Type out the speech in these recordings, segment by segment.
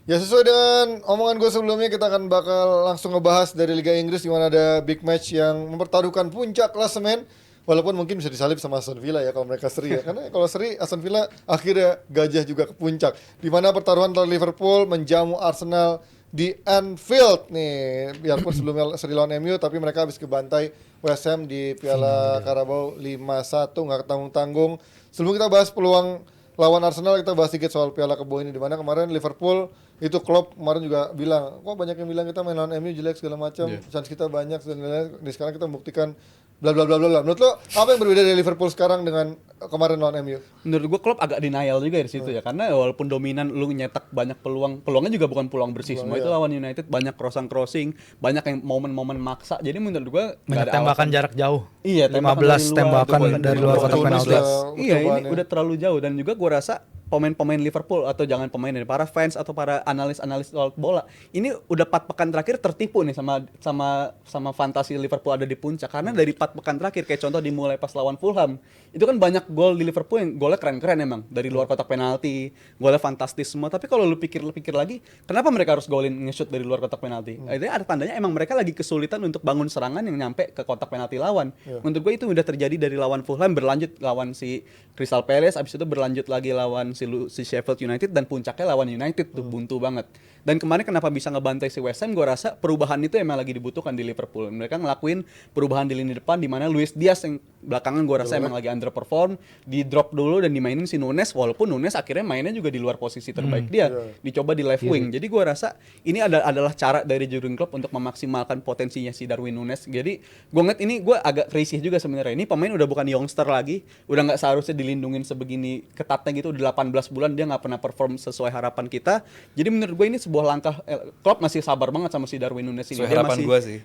Ya sesuai dengan omongan gue sebelumnya, kita akan bakal langsung ngebahas dari Liga Inggris, di mana ada big match yang mempertaruhkan puncak klasemen. Walaupun mungkin bisa disalip sama Aston Villa ya kalau mereka seri ya. Karena kalau seri Aston Villa akhirnya gajah juga ke puncak. Di mana pertaruhan antara Liverpool menjamu Arsenal di Anfield nih. Biarpun sebelumnya seri lawan MU, tapi mereka habis kebantai West Ham di Piala Carabao 5-1, nggak tanggung-tanggung. Sebelum kita bahas peluang lawan Arsenal, kita bahas sedikit soal Piala Kebo ini, di mana kemarin Liverpool itu Klopp kemarin juga bilang, kok banyak yang bilang kita main lawan MU jelek segala macam, chance kita banyak dan lain-lain. Sekarang kita membuktikan bla bla bla bla bla. Menurut lo apa yang berbeda dari Liverpool sekarang dengan kemarin lawan MU? Menurut gue Klopp agak denial juga di situ ya, karena walaupun dominan, lu nyetak banyak peluangnya juga bukan peluang bersih semua. Itu lawan United banyak crossing, banyak yang momen-momen maksa. Jadi menurut gue banyak tembakan jarak jauh. Iya, 15 tembakan dari luar kotak penalti. Iya, ini udah terlalu jauh. Dan juga gue rasa pemain-pemain Liverpool, atau jangan pemain dari para fans atau para analis-analis soal bola, ini udah 4 pekan terakhir tertipu nih sama fantasi Liverpool ada di puncak. Karena dari 4 pekan terakhir, kayak contoh dimulai pas lawan Fulham, itu kan banyak gol di Liverpool yang golnya keren-keren emang, dari luar kotak penalti, golnya fantastis semua. Tapi kalau lu pikir lagi, kenapa mereka harus golin nge-shoot dari luar kotak penalti? Akhirnya ada tandanya emang mereka lagi kesulitan untuk bangun serangan yang nyampe ke kotak penalti lawan. Menurut gue itu udah terjadi dari lawan Fulham, berlanjut lawan si Crystal Palace, abis itu berlanjut lagi lawan si Sheffield United, dan puncaknya lawan United tuh buntu banget. Dan kemarin kenapa bisa ngebantai si West Ham, gue rasa perubahan itu emang lagi dibutuhkan di Liverpool. Mereka ngelakuin perubahan di lini depan, di mana Luis Diaz yang belakangan gue rasa emang lagi underperform, di drop dulu dan dimainin si Nunes, walaupun Nunes akhirnya mainnya juga di luar posisi terbaik dia, dicoba di left wing. Jadi gue rasa ini adalah cara dari Jurgen Klopp untuk memaksimalkan potensinya si Darwin Nunes. Jadi gue ngeliat ini, gue agak risih juga sebenarnya. Ini pemain udah bukan youngster lagi, udah nggak seharusnya dilindungin sebegini ketatnya gitu. Udah 18 bulan dia nggak pernah perform sesuai harapan kita. Jadi menurut gue ini sebuah langkah, Klopp masih sabar banget sama si Darwin Nunes ini. Dia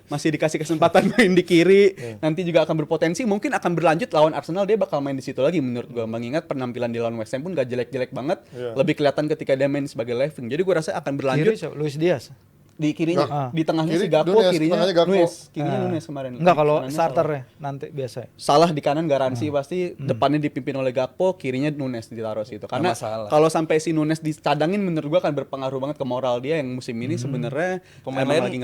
masih dikasih kesempatan main di kiri, nanti juga akan berpotensi, mungkin akan berlanjut lawan Arsenal, dia bakal main di situ lagi menurut gue. Mengingat penampilan di lawan West Ham pun gak jelek-jelek banget, lebih kelihatan ketika dia main sebagai left wing. Jadi gue rasa akan berlanjut. Kiri Luis Diaz. Di kirinya, di tengahnya Kiri, si Gakpo, Nunes, kirinya tengahnya Gakpo. Nunes kemarin. Enggak, kalau Kanannya starternya nanti biasa. salah di kanan garansi pasti, depannya dipimpin oleh Gakpo, kirinya Nunes ditaruh situ. Karena kalau sampai si Nunes dicadangin, menurut gua akan berpengaruh banget ke moral dia yang musim ini sebenarnya Pemain lain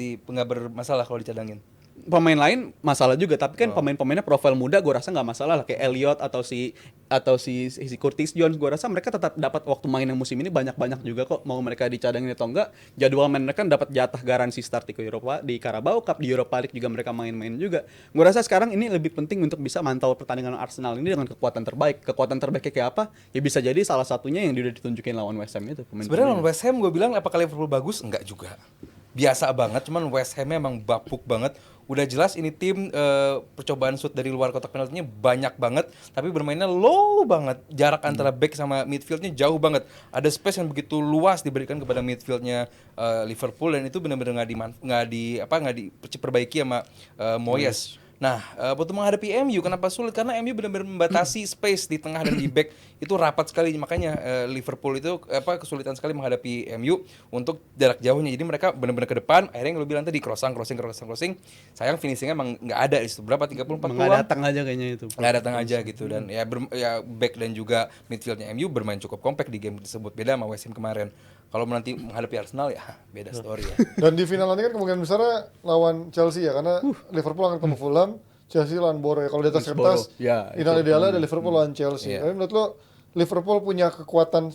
nggak bermasalah kalau dicadangin. Pemain lain masalah juga, tapi kan pemain-pemainnya profil muda, gue rasa nggak masalah lah, kayak Elliot atau si Curtis Jones. Gue rasa mereka tetap dapat waktu main yang musim ini banyak juga kok, mau mereka dicadangin atau enggak. Jadwal main mereka dapat jatah garansi start di Eropa, di Carabao Cup, di Europa League juga mereka main-main juga. Gue rasa sekarang ini lebih penting untuk bisa mantau pertandingan Arsenal ini dengan kekuatan terbaik. Kekuatan terbaiknya kayak apa? Ya bisa jadi salah satunya yang udah ditunjukin lawan West Ham itu. Sebenarnya lawan West Ham gue bilang apakah Liverpool bagus? Enggak juga. Biasa banget, cuman West Ham emang bapuk banget. Udah jelas ini tim percobaan shoot dari luar kotak penaltinya banyak banget, tapi bermainnya low banget. Jarak antara back sama midfieldnya jauh banget. Ada space yang begitu luas diberikan kepada midfieldnya Liverpool, dan itu benar-benar nggak diperbaiki sama Moyes. Nah, waktu menghadapi MU kenapa sulit? Karena MU benar-benar membatasi space di tengah dan di back, itu rapat sekali. Makanya Liverpool itu kesulitan sekali menghadapi MU untuk jarak jauhnya. Jadi mereka benar-benar ke depan. Akhirnya yang lu bilang tadi crossing. Sayang finishingnya emang nggak ada di situ. Berapa 34 peluang? Nggak datang aja kayaknya itu. Nggak datang aja gitu. Dan ya back dan juga midfieldnya MU bermain cukup kompak di game tersebut. Beda sama West Ham kemarin. Kalau nanti menghadapi Arsenal ya beda story ya. Dan di final nanti kan kemungkinan besar lawan Chelsea ya, karena Liverpool akan ketemu Fulham, Chelsea lawan Boro ya. Kalau di atas kertas, final idealnya ada Liverpool lawan Chelsea. Tapi menurut lo Liverpool punya kekuatan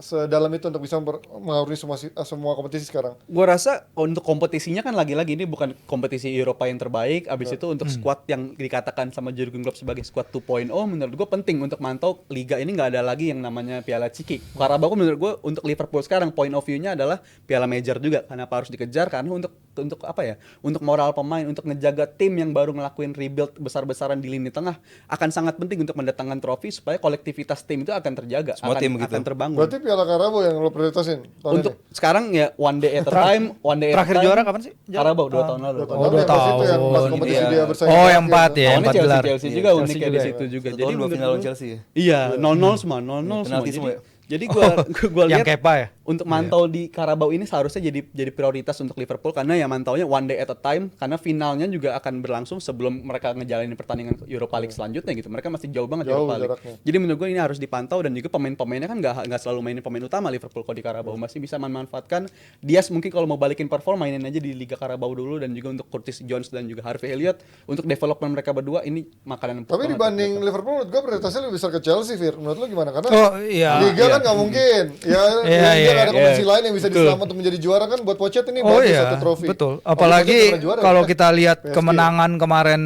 sedalam itu untuk bisa mengarungi semua kompetisi sekarang? Gue rasa untuk kompetisinya kan lagi-lagi ini bukan kompetisi Eropa yang terbaik. Abis itu untuk squad yang dikatakan sama Jurgen Klopp sebagai squad 2.0, menurut gue penting untuk mantau liga ini. Nggak ada lagi yang namanya Piala Ciki. Carabao menurut gue untuk Liverpool sekarang point of view-nya adalah Piala Major juga. Kenapa harus dikejar? Karena untuk apa ya? Untuk moral pemain, untuk ngejaga tim yang baru ngelakuin rebuild besar-besaran di lini tengah, akan sangat penting untuk mendatangkan trofi supaya kolektivitas tim itu akan terjaga, akan terbangun. Berarti Piala Carabao yang lo prioritasin untuk ini? Sekarang ya one day at a time, Terakhir juara kapan sih? Carabao 2 tahun lalu. 2 tahun. Itu yang pas kompetisi dia bersaing. Oh, yang 4 ya, 4 gelar. Chelsea juga uniknya di situ juga. Jadi dua final lawan Chelsea ya. Iya, 0-0 semua, 0-0 semua. Penalti semua ya? Jadi gua Yang lihat Kepa ya? untuk mantau di Carabao ini seharusnya jadi prioritas untuk Liverpool karena ya mantaunya one day at a time karena finalnya juga akan berlangsung sebelum mereka ngejalanin pertandingan Europa League selanjutnya gitu. Mereka masih jauh banget Jauh Europa League. jaraknya. Jadi menurut gue ini harus dipantau dan juga pemain-pemainnya kan nggak selalu mainin pemain utama Liverpool kalau di Carabao masih bisa memanfaatkan Diaz mungkin kalau mau balikin perform mainin aja di Liga Carabao dulu dan juga untuk Curtis Jones dan juga Harvey Elliott untuk development mereka berdua ini makanan empuk Tapi banget dibanding buat mereka. Liverpool menurut gue prioritasnya lebih besar ke Chelsea, Fir. Menurut lu gimana? Karena Oh iya. Liga kan nggak mungkin. Ya, Iya, Liga iya, nggak ada kompetisi iya. lain yang bisa diselamat untuk menjadi juara kan buat Pochet ini Oh bagus iya, satu trofi. betul. Apalagi Apalagi Pochet pernah juara, kalau ya. kita lihat PSG. kemenangan kemarin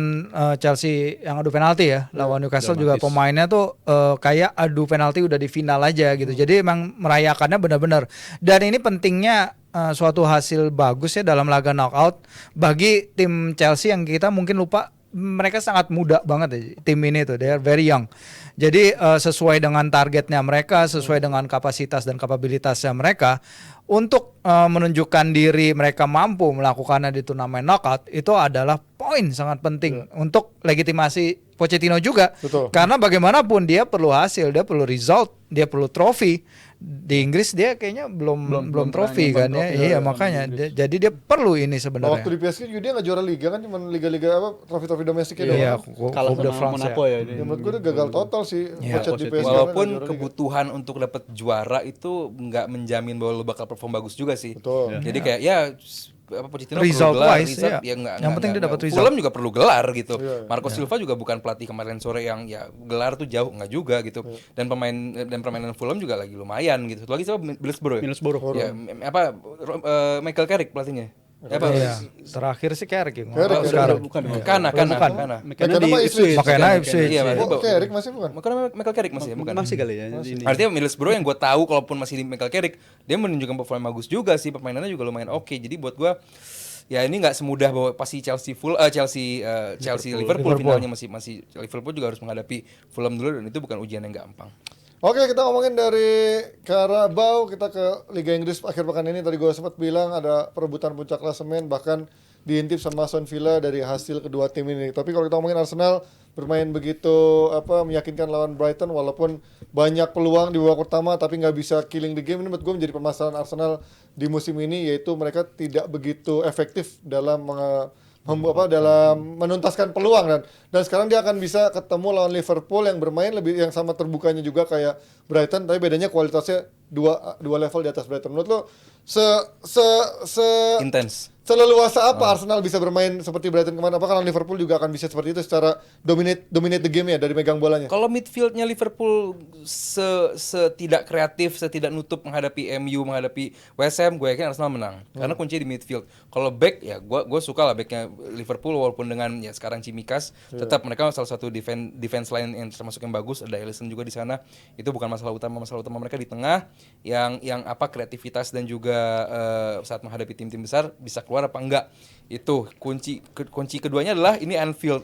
Chelsea yang adu penalti ya lawan Newcastle juga dramatis. pemainnya tuh kayak adu penalti udah di final aja gitu. Jadi emang merayakannya benar-benar. Dan ini pentingnya suatu hasil bagus ya dalam laga knockout bagi tim Chelsea yang kita mungkin lupa mereka sangat muda banget ya tim ini tuh, they are very young. Jadi sesuai dengan targetnya mereka, sesuai dengan kapasitas dan kapabilitasnya mereka untuk menunjukkan diri mereka mampu melakukannya di turnamen knockout itu adalah poin sangat penting untuk legitimasi Pochettino juga. Betul. Karena bagaimanapun dia perlu hasil, dia perlu result, dia perlu trofi. Di Inggris dia kayaknya belum trofi pernah kan nyoba ya. trofi Iya di makanya Inggris. jadi dia perlu ini Nah, sebenarnya. waktu di PSG juga dia nggak juara liga kan, cuma liga-liga apa trofi-trofi domestiknya Iya, doang. Kalah Coupe de sama France Monaco ya. Ya, menurut gue dia gagal total sih Iya. Pochet di PSG. karena Walaupun nggak juara liga. kebutuhan untuk dapat juara itu nggak menjamin bahwa lo bakal perform bagus juga sih. Betul. Jadi kayak ya Pochettino Result perlu gelar, wise, iya. ya Yang penting dia dapat result. Fulham juga perlu gelar gitu. Iya. Marco Silva juga bukan pelatih kemarin sore yang ya gelar tuh jauh nggak juga gitu. Dan permainan Fulham juga lagi lumayan gitu. Satu lagi siapa Middlesbrough ya? Middlesbrough. Ya, Michael Carrick pelatihnya. Apa? Iya, terakhir sih Carrick ya. Carrick, Oh, sekarang. Bukan. Kana. Makanya mah Ipswich. Makanya Ipswich. Iya, Iya. Oh, Carrick masih bukan? Bukan Michael Carrick masih ya, bukan. Masih kali ya. Ini. Artinya Middlesbrough yang gue tahu kalaupun masih di Michael Carrick, dia menunjukkan performa bagus juga sih, permainannya juga lumayan oke. Jadi buat gue ya ini nggak semudah bahwa pasti Chelsea Liverpool finalnya masih Liverpool juga harus menghadapi Fulham dulu dan itu bukan ujian yang gampang. Oke, kita ngomongin dari Carabao, kita ke Liga Inggris akhir pekan ini. Tadi gue sempat bilang ada perebutan puncak klasemen, bahkan diintip sama Aston Villa dari hasil kedua tim ini. Tapi kalau kita ngomongin Arsenal bermain begitu meyakinkan lawan Brighton, walaupun banyak peluang di babak pertama tapi nggak bisa killing the game. Ini menurut gue menjadi permasalahan Arsenal di musim ini, yaitu mereka tidak begitu efektif dalam dalam menuntaskan peluang dan sekarang dia akan bisa ketemu lawan Liverpool yang bermain yang sama terbukanya juga kayak Brighton, tapi bedanya kualitasnya dua level di atas Brighton. Menurut lo Intens. seleluasa apa Arsenal bisa bermain seperti Brighton kemarin? Apakah lawan Liverpool juga akan bisa seperti itu secara dominate the game ya dari megang bolanya? Kalau midfieldnya Liverpool tidak kreatif, tidak nutup menghadapi MU, menghadapi West Ham, gue yakin Arsenal menang. Karena kuncinya di midfield. Kalau back ya gue suka lah backnya Liverpool walaupun dengan ya sekarang Tsimikas, tetap mereka salah satu defense line yang termasuk yang bagus. Ada Alisson juga di sana. Itu bukan masalah utama mereka di tengah yang kreativitas dan juga saat menghadapi tim-tim besar bisa keluar apa enggak. Itu kunci keduanya adalah ini Anfield.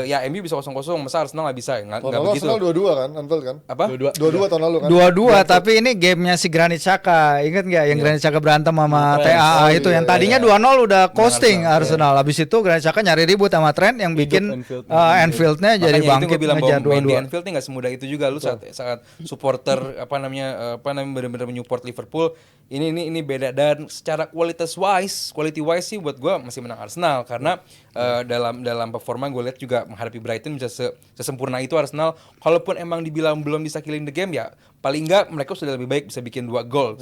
Ya MU bisa 0-0, masa Arsenal nggak bisa ya? Nggak begitu. Arsenal 2-2 kan, Anfield kan? Apa? 2-2 tahun lalu kan? Dua-dua, tapi ini gamenya si Granit Xhaka. Ingat nggak yang Granit Xhaka berantem sama TAA itu yang tadinya 2-0 udah coasting Arsenal. Habis itu Granit Xhaka nyari ribut sama Trent yang bikin Anfield-nya jadi Makanya itu bangkit gue bilang ngejar bahwa main di 2-2. Anfield nggak semudah itu juga. Lu saat supporter benar-benar menyupport Liverpool, ini beda. Dan secara quality wise sih buat gue masih menang Arsenal karena dalam performa gue lihat juga menghadapi Brighton bisa sesempurna itu Arsenal. Kalaupun emang dibilang belum bisa killing the game ya paling enggak mereka sudah lebih baik bisa bikin 2 gol.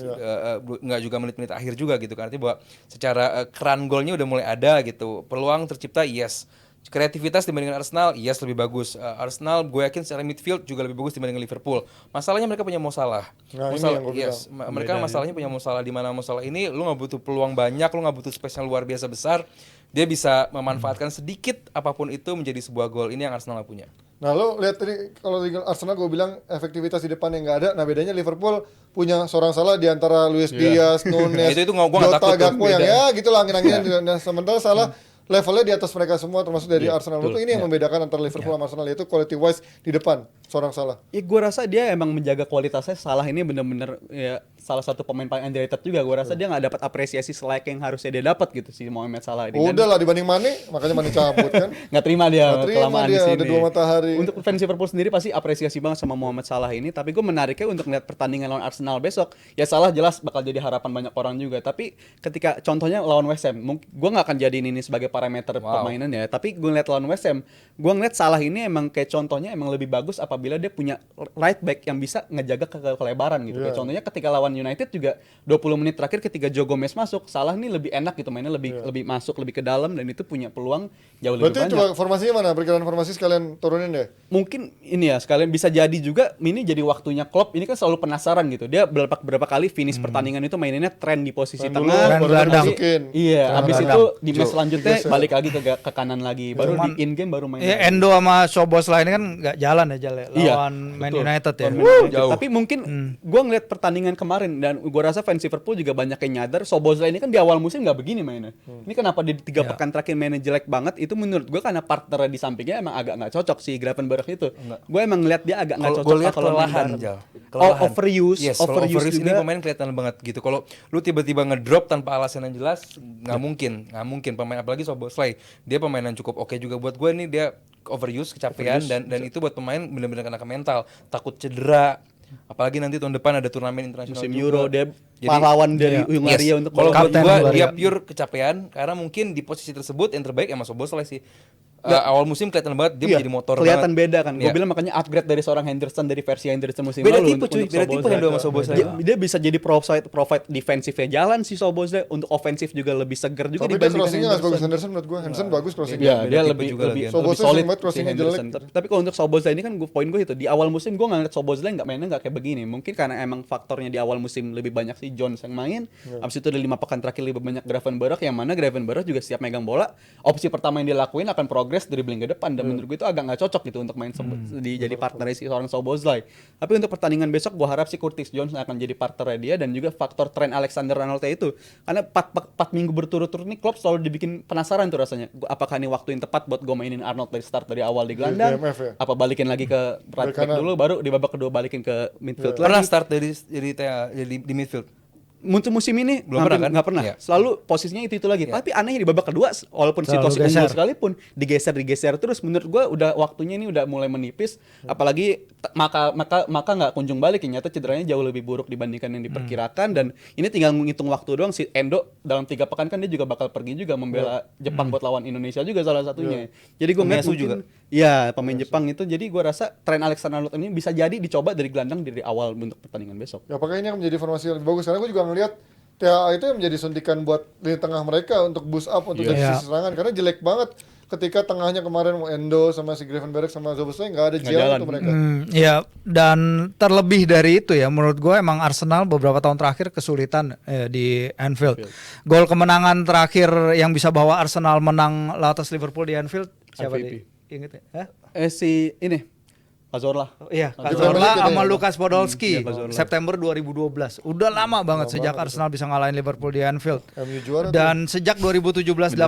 Nggak juga menit-menit akhir juga gitu kan. Artinya bahwa secara keran golnya udah mulai ada gitu. Peluang tercipta yes. Kreativitas dibandingkan Arsenal, yes lebih bagus. Arsenal gue yakin secara midfield juga lebih bagus dibandingkan Liverpool. Masalahnya mereka punya Mo Salah. Nah, ini Salah, yang gue yes. Mereka masalahnya punya Mo Salah, di mana Mo Salah ini lu nggak butuh peluang banyak, lu nggak butuh space yang luar biasa besar. Dia bisa memanfaatkan sedikit apapun itu menjadi sebuah gol. Ini yang Arsenal punya. Nah lo lihat tadi kalau di Arsenal gue bilang efektivitas di depan yang nggak ada. Nah bedanya Liverpool punya seorang salah di antara Luis Diaz, Nunes, Itu gua nggak takut tuh. Gakpo yang ya gitu lah angin-anginan. Nah sementara salah levelnya di atas mereka semua termasuk dari Arsenal. Menurut ini yang membedakan antara Liverpool sama Arsenal, yaitu quality wise di depan seorang salah. Ya gue rasa dia emang menjaga kualitasnya. Salah ini bener-bener ya salah satu pemain paling underrated juga. Gue rasa dia nggak dapat apresiasi selayak yang harusnya dia dapat gitu si Mohamed Salah ini. Dan Udah lah dibanding Mane, makanya Mane cabut kan. nggak terima dia Nggak terima kelamaan dia, di sini. ada dua matahari. Untuk fans Liverpool sendiri pasti apresiasi banget sama Mohamed Salah ini. Tapi gue menariknya untuk melihat pertandingan lawan Arsenal besok. Ya Salah jelas bakal jadi harapan banyak orang juga. Tapi ketika contohnya lawan West Ham, gue nggak akan jadiin ini sebagai parameter permainan ya. Tapi gue ngeliat lawan West Ham, gue ngeliat Salah ini emang kayak contohnya emang lebih bagus apabila dia punya right back yang bisa ngejaga kelebaran gitu. Kayak contohnya ketika lawan United juga 20 menit terakhir ketika Joe Gomez masuk, Salah nih lebih enak gitu mainnya, lebih masuk lebih ke dalam dan itu punya peluang jauh lebih Berarti banyak. coba formasinya mana? Perkiraan formasi sekalian turunin deh. Mungkin ini ya sekalian bisa jadi juga ini jadi waktunya Klopp ini kan selalu penasaran gitu. Dia berapa kali finish pertandingan itu maininnya tren di posisi Tren dulu, tengah, baru nanti- masukin. Iya, Tren habis gelandang. itu di match Jo, selanjutnya digeser. balik lagi ke kanan lagi. Baru Cuman- di in game baru main. Ya, lagi. Endo sama Szoboszlai ini kan nggak jalan ya Jale Iya, lawan Man betul. United ya. Lawan Man United. jauh. Tapi mungkin gue ngeliat pertandingan kemarin dan gue rasa fans Liverpool juga banyak yang nyadar Szoboszlai ini kan di awal musim nggak begini mainnya. Ini kenapa di 3 pekan terakhir mainnya jelek banget? Itu menurut gue karena partner di sampingnya emang agak nggak cocok si Gravenberch itu. Gue emang ngeliat dia agak nggak Kalau cocok gue lihat kalau main kelelahan, bareng. Jal. Oh, overuse, Yes, kalau overuse overuse ini juga. pemain kelihatan banget gitu. Kalau lu tiba-tiba ngedrop tanpa alasan yang jelas, nggak mungkin pemain, apalagi Szoboszlai. Dia pemain yang cukup oke juga buat gue nih, dia overuse, kecapean dan itu buat pemain benar-benar kena ke mental, takut cedera. Apalagi nanti tahun depan ada turnamen internasional Musim juga. Euro dia Jadi- pahlawan dari Hungaria Yes. untuk Kalau buat Kapten gue Hungaria. dia pure kecapean karena mungkin di posisi tersebut yang terbaik emang Szoboszlai sih. Awal musim kelihatan banget dia Iya, menjadi motor kelihatan banget. beda kan. Gue Iya. bilang makanya upgrade dari seorang Henderson dari versi Henderson musim Beda lalu tipe, cuy. Beda tipe Szoboszlai. Hendo sama Szoboszlai. Dia bisa jadi provide defensifnya jalan si Szoboszlai, untuk ofensif juga lebih seger juga Tapi dia dibandingkan crossingnya nggak sebagus Henderson. Henderson menurut gue. Henderson bagus crossingnya. Iya, Beda dia tipe lebih juga lebih, lagi. lebih Szoboszlai solid sering banget si crossingnya Henderson. jelek. Tapi kalau untuk Szoboszlai ini kan poin gue itu di awal musim gue ngeliat Szoboszlai nggak mainnya nggak kayak begini. Mungkin karena emang faktornya di awal musim lebih banyak si Jones yang main. Abis itu ada 5 pekan terakhir lebih banyak Gravenberch, yang mana Gravenberch juga siap megang bola. Opsi pertama yang dia lakuin akan progress dribbling ke depan dan menurut gue itu agak nggak cocok gitu untuk main jadi partner si seorang Szoboszlai. Tapi untuk pertandingan besok gue harap si Curtis Jones akan jadi partnernya dia dan juga faktor Trent Alexander-Arnold itu. Karena 4 minggu berturut-turut nih Klopp selalu dibikin penasaran tuh rasanya. Apakah ini waktu yang tepat buat gue mainin Arnold dari start dari awal di gelandang? DMF ya? Apa balikin lagi ke right back kanan. dulu baru di babak kedua balikin ke midfield Pernah lagi. start jadi di midfield. Untuk musim ini Belum hampir pernah kan? nggak pernah. Iya. Selalu posisinya itu lagi. Tapi anehnya di babak kedua walaupun Selalu situasi geser. unggul sekalipun digeser terus. Menurut gua udah waktunya ini udah mulai menipis. Apalagi maka nggak kunjung balik. Nyata cederanya jauh lebih buruk dibandingkan yang diperkirakan dan ini tinggal menghitung waktu doang. Si Endo dalam 3 pekan kan dia juga bakal pergi juga membela Jepang buat lawan Indonesia juga salah satunya. Jadi gua ngeliat Tomiyasu mungkin juga. Iya, pemain Jepang itu. Jadi gua rasa Trent Alexander-Arnold ini bisa jadi dicoba dari gelandang dari awal untuk pertandingan besok. Ya, apakah ini akan menjadi formasi yang lebih bagus? Karena gue juga ngelihat TAA itu yang menjadi suntikan buat lini tengah mereka untuk boost up untuk dari Iya. sisi serangan. Karena jelek banget ketika tengahnya kemarin Endo sama si Gravenberch sama Szoboszlai nggak ada Nggak jalan jalan. untuk mereka. Ya, dan terlebih dari itu ya, menurut gue emang Arsenal beberapa tahun terakhir kesulitan di Anfield. Gol kemenangan terakhir yang bisa bawa Arsenal menang atas Liverpool di Anfield siapa MVP. di? Ingat ya? Hah? Si ini Cazorla. Iya, Di Premier Cazorla League sama ya. Lukas Podolski Iya, Cazorla. September 2012. Udah lama banget sejak Arsenal bisa ngalahin Liverpool di Anfield. MU juara tuh. Dan sejak 2017-18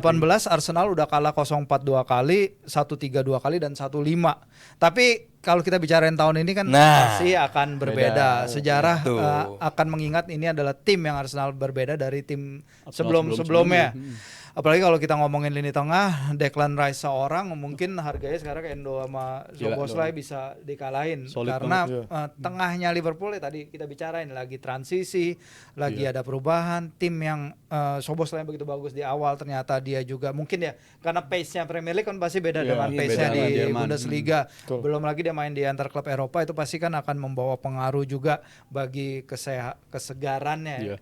Arsenal udah kalah 0-4 2 kali, 1-3 2 kali dan 1-5. Tapi kalau kita bicarain tahun ini kan Nah, pasti akan berbeda. Sejarah Betul. akan mengingat ini adalah tim yang Arsenal berbeda dari tim Arsenal sebelum-sebelumnya. Apalagi kalau kita ngomongin lini tengah, Declan Rice seorang mungkin harganya sekarang Endo sama Gila, Szoboszlai bisa dikalahin Solid karena banget, tengahnya Liverpool ya tadi kita bicarain lagi transisi, lagi ada perubahan, tim yang Szoboszlai begitu bagus di awal ternyata dia juga mungkin ya karena pace-nya Premier League kan pasti beda Iya, dengan iya, pace-nya beda di dengan Jerman. Bundesliga. Belum lagi dia main di antar klub Eropa itu pasti kan akan membawa pengaruh juga bagi kesegarannya. Iya.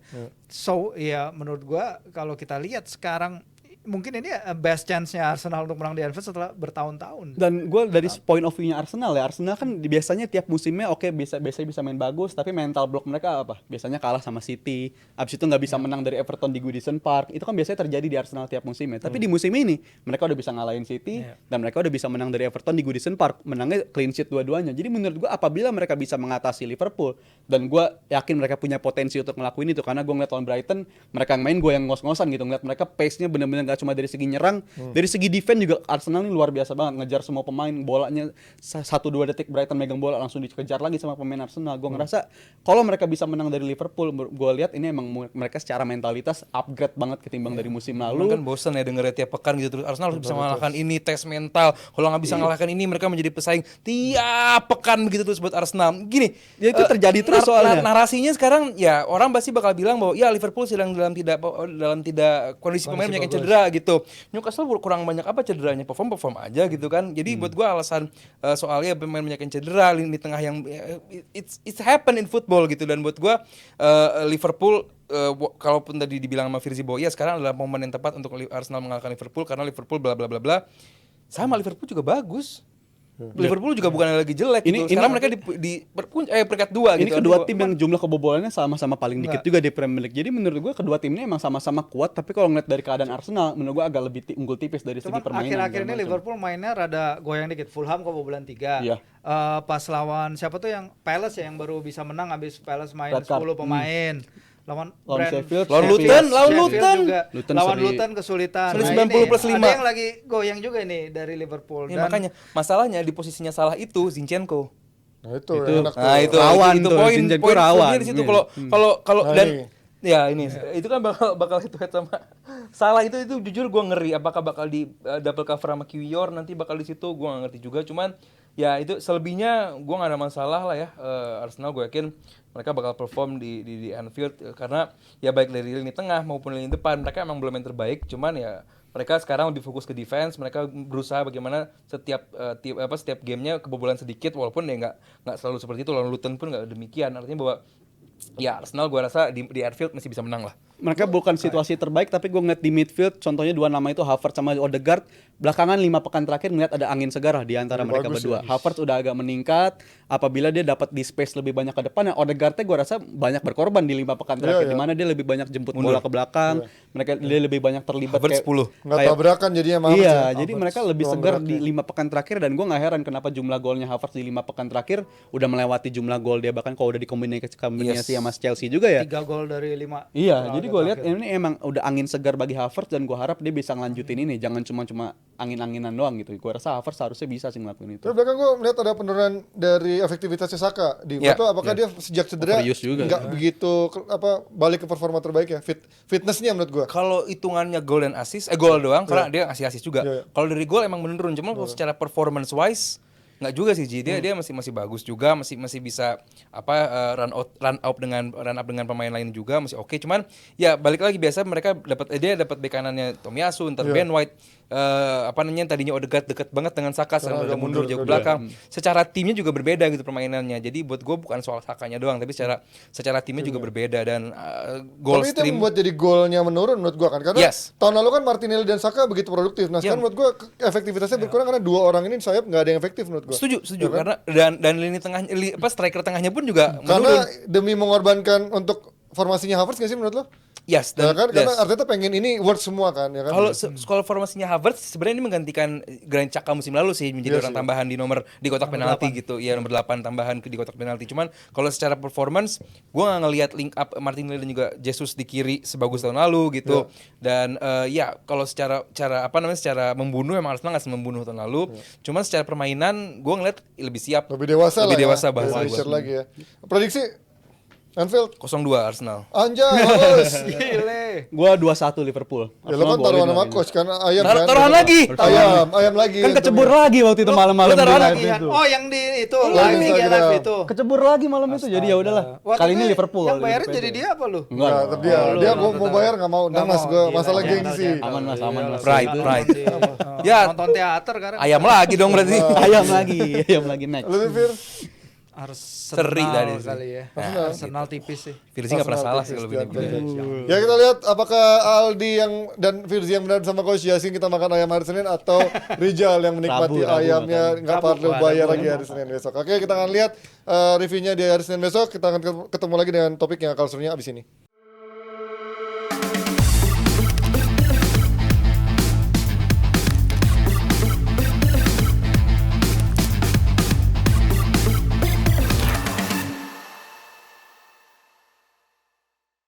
So ya menurut gua kalau kita lihat sekarang mungkin ini best chance-nya Arsenal untuk menang di Anfield setelah bertahun-tahun. Dan gue dari point of view-nya Arsenal ya, Arsenal kan biasanya tiap musimnya oke biasanya bisa main bagus, tapi mental block mereka apa? Biasanya kalah sama City, abis itu nggak bisa menang dari Everton di Goodison Park. Itu kan biasanya terjadi di Arsenal tiap musimnya. Tapi di musim ini mereka udah bisa ngalahin City dan mereka udah bisa menang dari Everton di Goodison Park, menangnya clean sheet dua-duanya. Jadi menurut gue apabila mereka bisa mengatasi Liverpool dan gue yakin mereka punya potensi untuk ngelakuin itu karena gue ngeliat lawan Brighton mereka yang main gue yang ngos-ngosan gitu, ngeliat mereka pace-nya bener-bener nggak cuma dari segi nyerang, dari segi defense juga Arsenal ini luar biasa banget, ngejar semua pemain, bolanya 1-2 detik Brighton megang bola langsung dikejar lagi sama pemain Arsenal. Gue ngerasa kalau mereka bisa menang dari Liverpool, gue lihat ini emang mereka secara mentalitas upgrade banget ketimbang dari musim Emang lalu. kan bosen ya dengernya tiap pekan gitu terus Arsenal harus bisa mengalahkan ini, tes mental. Kalau nggak bisa mengalahkan ini mereka menjadi pesaing tiap pekan begitu terus buat Arsenal. Gini, Ya, itu terjadi terus soalnya. narasinya sekarang ya orang pasti bakal bilang bahwa ya Liverpool sedang dalam tidak kondisi pemain banyak yang cedera gitu. Newcastle kurang banyak apa cederanya, perform aja gitu kan. Jadi buat gua alasan soalnya pemain banyak yang cedera lini tengah yang it's happen in football gitu, dan buat gua Liverpool kalaupun tadi dibilang sama Firzi bahwa ya sekarang adalah momen yang tepat untuk Arsenal mengalahkan Liverpool karena Liverpool bla bla bla bla. Sama Liverpool juga bagus. Liverpool juga bukan lagi jelek Ini- gitu. Sekarang mereka di peringkat 2 Ini gitu. kedua tim yang jumlah kebobolannya sama-sama paling dikit juga di Premier League. Jadi menurut gue kedua tim ini emang sama-sama kuat, tapi kalau ngeliat dari keadaan Arsenal, menurut gue agak lebih unggul tipis dari segi Cuman permainan. akhir-akhir ini segala macam. Liverpool mainnya rada goyang dikit. Fulham kebobolan 3. Iya. Pas lawan siapa tuh yang Palace ya yang baru bisa menang habis Palace main Red card. 10 pemain. Lawan Sheffield, Lawan Sheffield. Luton, lawan Sheffield Luton. juga. Luton Lawan seri. Luton kesulitan. Seri Nah, 90 plus ini 5. Ada yang lagi goyang juga ini dari Liverpool. Ya, makanya masalahnya di posisinya salah itu Zinchenko. Nah itu, yang enak tuh. Nah, itu Rawan itu tuh, poin Zinchenko poin rawan. poinnya di situ. Iya. Kalau Nah, dan ini. ya ini itu kan bakal head to head sama salah itu jujur gue ngeri apakah bakal di double cover sama Kiwior nanti bakal di situ gue nggak ngerti juga, cuman ya itu selebihnya gue nggak ada masalah lah ya. Arsenal gue yakin mereka bakal perform di Anfield karena ya baik dari lini tengah maupun lini depan mereka emang belum yang terbaik, cuman ya mereka sekarang lebih fokus ke defense. Mereka berusaha bagaimana setiap gamenya kebobolan sedikit, walaupun ya nggak selalu seperti itu. Lawan Luton pun nggak demikian. Artinya bahwa ya Arsenal gue rasa di Anfield masih bisa menang lah. Mereka bukan situasi terbaik, tapi gue ngeliat di midfield, contohnya dua nama itu Havertz sama Odegaard. Belakangan 5 pekan terakhir ngeliat ada angin segar lah di antara mereka Bagus berdua. ya. Havertz udah agak meningkat, apabila dia dapat di space lebih banyak ke depan. Nah, Odegaardnya gue rasa banyak berkorban di 5 pekan terakhir, Iya. di mana dia lebih banyak jemput bola ke belakang, dia lebih banyak terlibat Havertz 10. Nggak tabrakan jadinya sama Havertz Iya, ya. jadi Havertz mereka lebih ruang segar geraknya. di 5 pekan terakhir, dan gue nggak heran kenapa jumlah golnya Havertz di 5 pekan terakhir udah melewati jumlah gol dia, bahkan kalau udah dikombinasi sama Chelsea juga ya. 3 gol dari 5. Iya, jadi gue lihat ini emang udah angin segar bagi Havertz, dan gue harap dia bisa ngelanjutin ini, jangan cuma angin-anginan doang gitu. Gue rasa Havertz harusnya bisa sih ngelakuin itu. Tapi belakang gue melihat ada penurunan dari efektivitasnya Saka di Ya, itu apakah dia sejak cedera Overuse juga. nggak begitu balik ke performa terbaik ya, fitnessnya menurut gue. Kalau hitungannya gol dan assist, gol doang karena dia ngasih assist juga. Iya. Kalau dari gol emang menurun, cuma kalau secara performance wise nggak juga sih Ji. Dia masih bagus juga, masih bisa run up dengan pemain lain juga masih oke. Cuman ya balik lagi biasa mereka dapat bek kanannya Tomiyasu, ntar Ben White, tadinya Odegaard deket banget dengan Saka sekarang udah mundur jauh ke belakang. Secara timnya juga berbeda gitu permainannya. Jadi buat gue bukan soal Sakanya doang, tapi secara timnya juga berbeda, dan goal Tapi itu yang stream. membuat jadi golnya menurun menurut gue kan, karena Yes. tahun lalu kan Martinelli dan Saka begitu produktif. Nah sekarang menurut gue efektivitasnya berkurang karena dua orang ini sayap nggak ada yang efektif menurut gue. Setuju karena dan lini tengah striker tengahnya pun juga Karena menurun. demi mengorbankan untuk formasinya Havertz nggak sih menurut lo? Yes, Ya kan, karena yes. Arteta pengen ini worth semua kan, ya kan? Kalau formasinya Havertz sebenarnya ini menggantikan Granit Xhaka musim lalu sih, menjadi Iya orang sih. tambahan di di kotak penalti gitu. Ya nomor 8 tambahan di kotak penalti. Cuman kalau secara performance gua nggak ngelihat link up Martinelli dan juga Jesus di kiri sebagus tahun lalu gitu. Dan ya kalau secara membunuh emang Arsenal nggak membunuh tahun lalu. Cuman secara permainan gua ngeliat lebih siap. lebih dewasa Lebih lah dewasa ya. bahasa Lebih gua. mature lagi ya. Prediksi Anfield 0-2 Arsenal. Anjay, bagus. Gile. Gue 2-1 Liverpool. Ya lo kan Arsenal taruhan gua sama win coach karena ayam Taruh- kan. taruhan lagi. Ayam lagi. kan kecebur lagi waktu itu malam-malam lu taruhan di lagi live Iya. itu. Oh yang di itu Live live IG Instagram. live itu. Kecebur lagi malam itu, jadi ya udahlah. Wah, Kali tapi ini Liverpool. Yang bayarin lebih jadi pede. dia apa lu? Enggak. Enggak, tapi dia mau bayar nggak mau. Ntar mas gue masalah gengsi. Aman mas, aman mas. Pride. Ya. Nonton teater karena Ayam lagi dong berarti. ayam lagi next. Lu nih, Fir? Arsenal Seri tadi sih. kali ya. Arsenal tipis sih. Firzi nggak pernah salah sih kalau Arsenal begini. Ya kita lihat apakah Aldi dan Firzi yang benar sama Coach Yasin kita makan ayam hari Senin atau Rijal yang menikmati Rabu ayamnya nggak Rabu, perlu Rabu, bayar Rabu. lagi hari Senin besok. Oke, kita akan lihat reviewnya di hari Senin besok. Kita akan ketemu lagi dengan topik yang akan serunya abis ini.